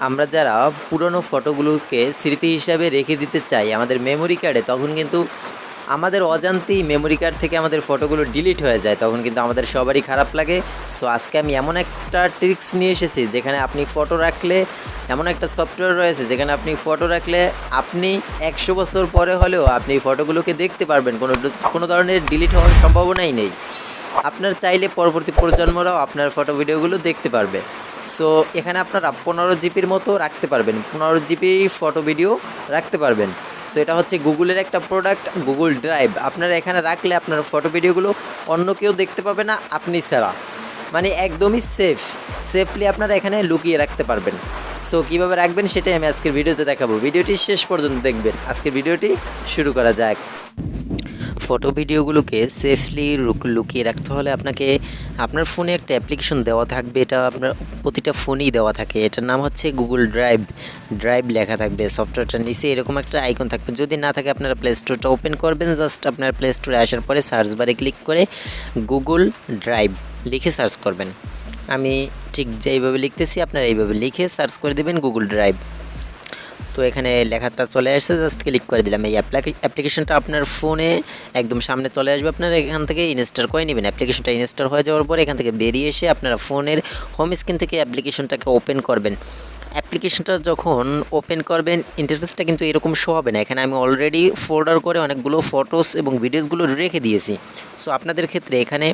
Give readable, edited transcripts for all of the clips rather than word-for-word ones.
আমরা যারা পুরনো ফটোগুলোকে স্মৃতি হিসাবে রেখে দিতে চাই আমাদের মেমোরি কার্ডে, তখন কিন্তু আমাদের অজান্তেই মেমোরি কার্ড থেকে আমাদের ফটোগুলো ডিলিট হয়ে যায়, তখন কিন্তু আমাদের সবারই খারাপ লাগে। সো আজকে আমি এমন একটা ট্রিক্স নিয়ে এসেছি যেখানে আপনি ফটো রাখলে, এমন একটা সফটওয়্যার রয়েছে যেখানে আপনি ফটো রাখলে আপনি 100 বছর পরে হলেও আপনি ফটোগুলোকে দেখতে পারবেন, কোনো ধরনের ডিলিট হওয়ার সম্ভাবনাই নেই। আপনার চাইলে পরবর্তী প্রজন্মরাও আপনার ফটো ভিডিওগুলো দেখতে পারবে। সো এখানে আপনারা 15 জিবির মতো রাখতে পারবেন, 15 জিবি ফটো ভিডিও রাখতে পারবেন। সো এটা হচ্ছে গুগলের একটা প্রোডাক্ট, গুগল ড্রাইভ। আপনারা এখানে রাখলে আপনার ফটো ভিডিওগুলো অন্য কেউ দেখতে পাবে না আপনি ছাড়া, মানে একদমই সেফলি আপনারা এখানে লুকিয়ে রাখতে পারবেন। সো কীভাবে রাখবেন সেটাই আমি আজকের ভিডিওতে দেখাবো, ভিডিওটি শেষ পর্যন্ত দেখবেন। আজকের ভিডিওটি শুরু করা যাক। ফটো ভিডিওগুলোকে সেফলি লুকিয়ে রাখতে হলে আপনাকে আপনার ফোনে একটা অ্যাপ্লিকেশন দেওয়া থাকবে, এটা আপনার প্রতিটা ফোনেই দেওয়া থাকে। এটার নাম হচ্ছে গুগল ড্রাইভ লেখা থাকবে। সফটওয়্যারটার নিচে এরকম একটা আইকন থাকবে, যদি না থাকে আপনারা প্লে স্টোরটা ওপেন করবেন। জাস্ট আপনার প্লে স্টোরে আসার পরে সার্চ বারে ক্লিক করে গুগল ড্রাইভ লিখে সার্চ করবেন। আমি ঠিক যেইভাবে লিখতেছি আপনারা এইভাবে লিখে সার্চ করে দেবেন গুগল ড্রাইভ। তো এখানে লেখাটা চলে আসছে, জাস্ট ক্লিক করে দিলাম। এই অ্যাপ্লিকেশনটা আপনার ফোনে একদম সামনে চলে আসবে, আপনারা এখান থেকে ইনস্টল করে নেবেন। অ্যাপ্লিকেশনটা ইনস্টল হয়ে যাওয়ার পর এখান থেকে বেরিয়ে এসে আপনারা ফোনের হোম স্ক্রিন থেকে অ্যাপ্লিকেশনটাকে ওপেন করবেন। অ্যাপ্লিকেশনটা যখন ওপেন করবেন ইন্টারফেসটা কিন্তু এরকম শো হবে না। এখানে আমি অলরেডি ফোল্ডার করে অনেকগুলো ফটোস এবং ভিডিওসগুলো রেখে দিয়েছি। সো আপনাদের ক্ষেত্রে এখানে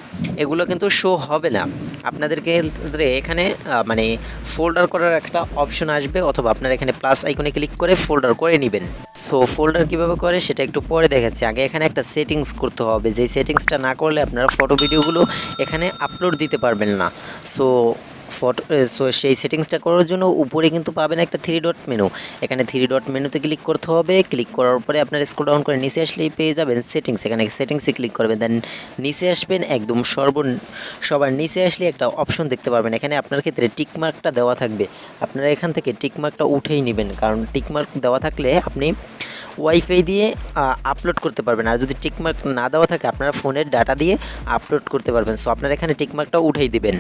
এগুলো কিন্তু শো হবে না। আপনাদের ক্ষেত্রে এখানে মানে ফোল্ডার করার একটা অপশন আসবে, অথবা আপনারা এখানে প্লাস আইকনে ক্লিক করে ফোল্ডার করে নেবেন। সো ফোল্ডার কীভাবে করে সেটা একটু পরে দেখাচ্ছি। আগে এখানে একটা সেটিংস করতে হবে, যেই সেটিংসটা না করলে আপনারা ফটো ভিডিওগুলো এখানে আপলোড দিতে পারবেন না। সো সেই সেটিংসটা করার জন্য উপরে কিন্তু পাবেন একটা 3 ডট মেনু। এখানে 3 ডট মেনুতে ক্লিক করতে হবে। ক্লিক করার পরে আপনার স্ক্রল ডাউন করে নিচে আসলেই পেয়ে যাবেন সেটিংস। এখানে সেটিংসে ক্লিক করবেন, দেন নিচে আসবেন। একদম সবার নিচে আসলে একটা অপশন দেখতে পারবেন, এখানে আপনার ক্ষেত্রে টিকমার্কটা দেওয়া থাকবে। আপনারা এখান থেকে টিকমার্কটা উঠেই নেবেন, কারণ টিকমার্ক দেওয়া থাকলে আপনি ওয়াইফাই দিয়ে আপলোড করতে পারবেন। আর যদি টিকমার্ক না দেওয়া থাকে আপনারা ফোনের ডাটা দিয়ে আপলোড করতে পারবেন। সো আপনারা এখানে টিকমার্কটা উঠেই দিবেন।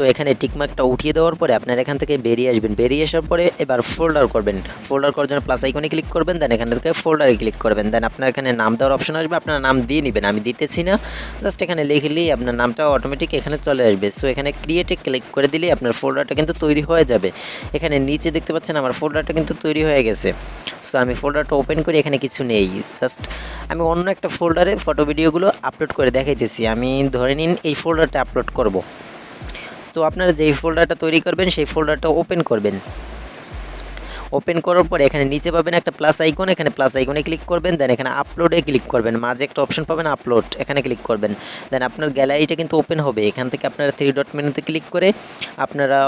তো এখানে টিকমার্কটা উঠিয়ে দেওয়ার পরে আপনারা এখান থেকে বেরিয়ে আসবেন। বেরিয়ে আসার পরে এবার ফোল্ডার করবেন। ফোল্ডার করার জন্য প্লাস আইকনে ক্লিক করবেন, দেন এখান থেকে ফোল্ডারে ক্লিক করবেন। দেন আপনার এখানে নাম দেওয়ার অপশন আসবে, আপনার নাম দিয়ে নেবেন। আমি দিতেছি না, জাস্ট এখানে লিখলেই আপনার নামটা অটোমেটিক এখানে চলে আসবে। সো এখানে ক্রিয়েটে ক্লিক করে দিলেই আপনার ফোল্ডারটা কিন্তু তৈরি হয়ে যাবে। এখানে নিচে দেখতে পাচ্ছেন আমার ফোল্ডারটা কিন্তু তৈরি হয়ে গেছে। সো আমি ফোল্ডারটা ওপেন করি, এখানে কিছু নেই। জাস্ট আমি অন্য একটা ফোল্ডারে ফটো ভিডিওগুলো আপলোড করে দেখাইতেছি। আমি ধরে নিন এই ফোল্ডারটা আপলোড করব। তো আপনারা যেই ফোল্ডারটা তৈরি করবেন সেই ফোল্ডারটা ওপেন করবেন। ওপেন করার পর এখানে নিচে পাবেন একটা প্লাস আইকন, এখানে প্লাস আইকনে ক্লিক করবেন। দেন এখানে আপলোডে ক্লিক করবেন, মাঝে একটা অপশন পাবেন আপলোড, এখানে ক্লিক করবেন। দেন আপনার গ্যালারিটা কিন্তু ওপেন হবে। এখান থেকে আপনারা 3 ডট মেনুতে ক্লিক করে আপনারা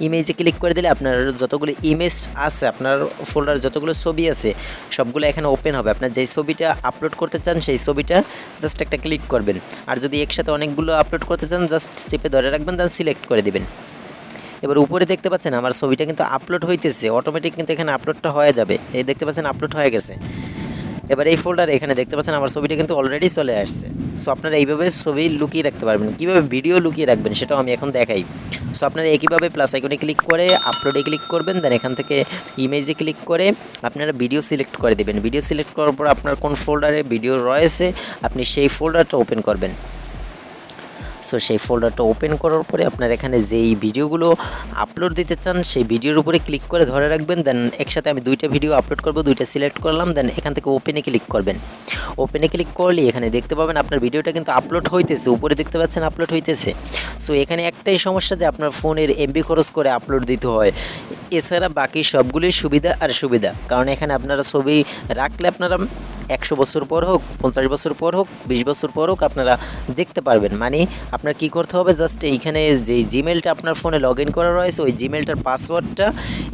ইমেজে ক্লিক করে দিলে আপনার যতগুলো ইমেজ আছে, আপনার ফোল্ডার যতগুলো ছবি আছে সবগুলো এখানে ওপেন হবে। আপনার যেই ছবিটা আপলোড করতে চান সেই ছবিটা জাস্ট একটা ক্লিক করবেন। আর যদি একসাথে অনেকগুলো আপলোড করতে চান জাস্ট চেপে ধরে রাখবেন, দেন সিলেক্ট করে দিবেন। এবার উপরে দেখতে পাচ্ছেন আমার ছবিটা কিন্তু আপলোড হইতেছে, অটোমেটিক কিন্তু এখানে আপলোডটা হয়ে যাবে। এই দেখতে পাচ্ছেন আপলোড হয়ে গেছে। এবার এই ফোল্ডারে এখানে দেখতে পাচ্ছেন আমার ছবিটা কিন্তু অলরেডি চলে আসছে। সো আপনারা এইভাবে ছবি লুকিয়ে রাখতে পারবেন। কীভাবে ভিডিও লুকিয়ে রাখবেন সেটাও আমি এখন দেখাই। সো আপনারা একইভাবে প্লাস আইকনে ক্লিক করে আপলোডে ক্লিক করবেন, দেন এখান থেকে ইমেজে ক্লিক করে আপনারা ভিডিও সিলেক্ট করে দেবেন। ভিডিও সিলেক্ট করার পর আপনার কোন ফোল্ডারে ভিডিও রয়েছে আপনি সেই ফোল্ডারটা ওপেন করবেন। সো সেই ফোল্ডারটা ওপেন করার পরে আপনার এখানে যেই ভিডিওগুলো আপলোড দিতে চান সেই ভিডিওর উপরে ক্লিক করে ধরে রাখবেন। দেন একসাথে আমি 2টা ভিডিও আপলোড করব, 2টা সিলেক্ট করলাম। দেন এখান থেকে ওপেনে ক্লিক করবেন। ওপেনে ক্লিক করলে এখানে দেখতে পাবেন আপনার ভিডিওটা কিন্তু আপলোড হইতেছে, উপরে দেখতে পাচ্ছেন আপলোড হইতেছে। সো এখানে একটাই সমস্যা যে আপনার ফোনের এমবি খরচ করে আপলোড দিতে হয়, এছাড়া বাকি সবগুলোই সুবিধা। কারণ এখানে আপনারা ছবি রাখলে আপনারা 100 বছর পর হোক, 50 বছর পর হোক, 20 বছর পর হোক আপনারা দেখতে পারবেন। মানে আপনার কি করতে হবে, জাস্ট এইখানে যে জিমেলটা আপনার ফোনে লগ ইন করা রয়েছে ওই জিমেলটার পাসওয়ার্ডটা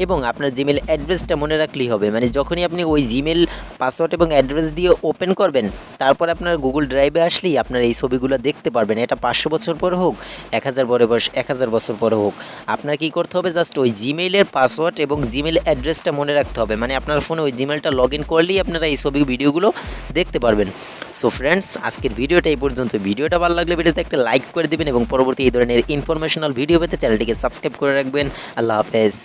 এবং আপনার জিমেল অ্যাড্রেসটা মনে রাখলেই হবে। মানে যখনই আপনি ওই জিমেল পাসওয়ার্ড এবং অ্যাড্রেস দিয়ে ওপেন করবেন তারপর আপনার গুগল ড্রাইভে আসলেই আপনার এই ছবিগুলো দেখতে পারবেন। এটা 500 বছর পর হোক, 1000 বছর পর হোক, আপনার কি করতে হবে, জাস্ট ওই জিমেইলের পাসওয়ার্ড এবং জিমেল অ্যাড্রেসটা মনে রাখতে হবে। মানে আপনার ফোনে ওই জিমেলটা লগ ইন করলেই আপনারা এই ছবি ভিডিওগুলো ফটোগুলো দেখতে পারবেন। সো ফ্রেন্ডস, আজকের ভিডিওটা এই পর্যন্ত। ভিডিওটা ভালো লাগলে ভিডিওতে একটা লাইক করে দিবেন এবং পরবর্তী এই ধরনের ইনফরমেশনাল ভিডিও পেতে চ্যানেলটিকে সাবস্ক্রাইব করে রাখবেন। আল্লাহ হাফেজ।